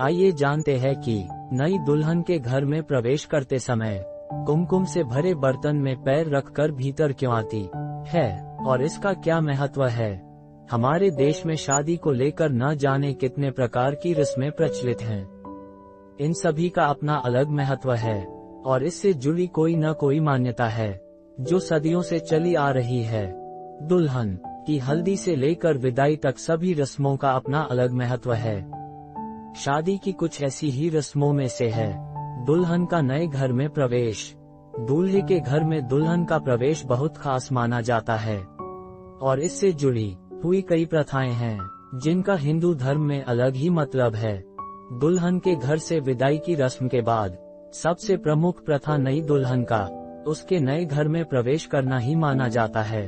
आइए जानते हैं कि नई दुल्हन के घर में प्रवेश करते समय कुमकुम से भरे बर्तन में पैर रखकर भीतर क्यों आती है और इसका क्या महत्व है। हमारे देश में शादी को लेकर न जाने कितने प्रकार की रस्में प्रचलित हैं। इन सभी का अपना अलग महत्व है और इससे जुड़ी कोई न कोई मान्यता है जो सदियों से चली आ रही है। दुल्हन की हल्दी से लेकर विदाई तक सभी रस्मों का अपना अलग महत्व है। शादी की कुछ ऐसी ही रस्मों में से है दुल्हन का नए घर में प्रवेश। दूल्हे के घर में दुल्हन का प्रवेश बहुत खास माना जाता है और इससे जुड़ी हुई कई प्रथाएं हैं जिनका हिंदू धर्म में अलग ही मतलब है। दुल्हन के घर से विदाई की रस्म के बाद सबसे प्रमुख प्रथा नई दुल्हन का उसके नए घर में प्रवेश करना ही माना जाता है।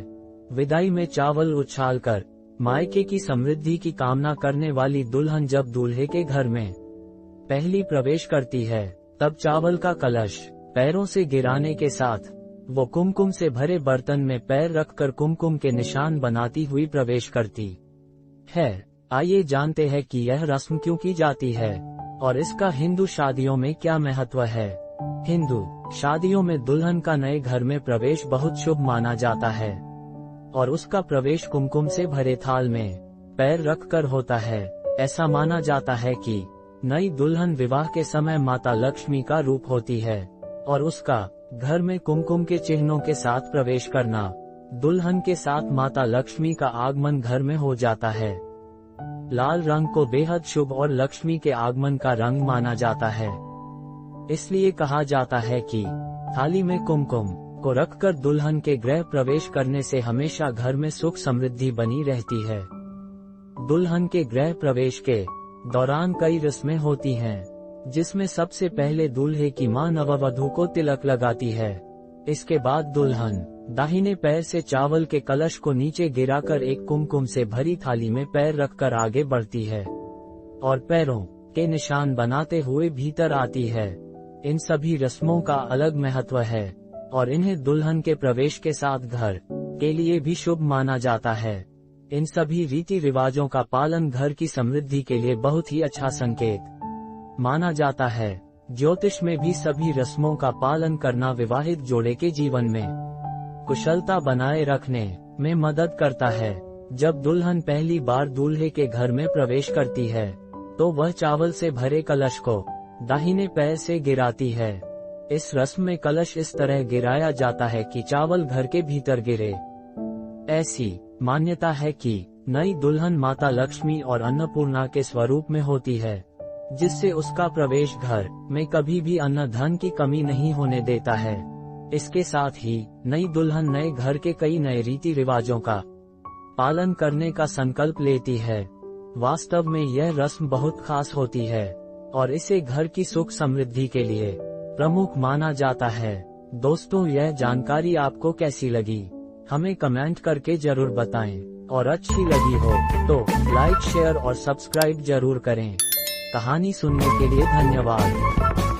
विदाई में चावल उछालकर मायके की समृद्धि की कामना करने वाली दुल्हन जब दूल्हे के घर में पहली प्रवेश करती है तब चावल का कलश पैरों से गिराने के साथ वो कुमकुम से भरे बर्तन में पैर रखकर कुमकुम के निशान बनाती हुई प्रवेश करती है। आइए जानते हैं कि यह रस्म क्यों की जाती है और इसका हिंदू शादियों में क्या महत्व है। हिंदू शादियों में दुल्हन का नए घर में प्रवेश बहुत शुभ माना जाता है और उसका प्रवेश कुमकुम से भरे थाल में पैर रखकर होता है। ऐसा माना जाता है कि नई दुल्हन विवाह के समय माता लक्ष्मी का रूप होती है और उसका घर में कुमकुम के चिन्हों के साथ प्रवेश करना दुल्हन के साथ माता लक्ष्मी का आगमन घर में हो जाता है। लाल रंग को बेहद शुभ और लक्ष्मी के आगमन का रंग माना जाता है। इसलिए कहा जाता है कि थाली में कुमकुम को रखकर दुल्हन के गृह प्रवेश करने से हमेशा घर में सुख समृद्धि बनी रहती है। दुल्हन के गृह प्रवेश के दौरान कई रस्में होती हैं, जिसमें सबसे पहले दूल्हे की मां नववधू को तिलक लगाती है। इसके बाद दुल्हन दाहिने पैर से चावल के कलश को नीचे गिराकर एक कुमकुम से भरी थाली में पैर रखकर आगे बढ़ती है और पैरों के निशान बनाते हुए भीतर आती है। इन सभी रस्मों का अलग महत्व है और इन्हें दुल्हन के प्रवेश के साथ घर के लिए भी शुभ माना जाता है। इन सभी रीति रिवाजों का पालन घर की समृद्धि के लिए बहुत ही अच्छा संकेत माना जाता है। ज्योतिष में भी सभी रस्मों का पालन करना विवाहित जोड़े के जीवन में कुशलता बनाए रखने में मदद करता है। जब दुल्हन पहली बार दूल्हे के घर में प्रवेश करती है तो वह चावल से भरे कलश को दाहिने पैर से गिराती है। इस रस्म में कलश इस तरह गिराया जाता है कि चावल घर के भीतर गिरे। ऐसी मान्यता है कि नई दुल्हन माता लक्ष्मी और अन्नपूर्णा के स्वरूप में होती है, जिससे उसका प्रवेश घर में कभी भी अन्न धन की कमी नहीं होने देता है। इसके साथ ही नई दुल्हन नए घर के कई नए रीति रिवाजों का पालन करने का संकल्प लेती है। वास्तव में यह रस्म बहुत खास होती है और इसे घर की सुख समृद्धि के लिए प्रमुख माना जाता है। दोस्तों, यह जानकारी आपको कैसी लगी हमें कमेंट करके जरूर बताएं और अच्छी लगी हो तो लाइक शेयर और सब्सक्राइब जरूर करें। कहानी सुनने के लिए धन्यवाद।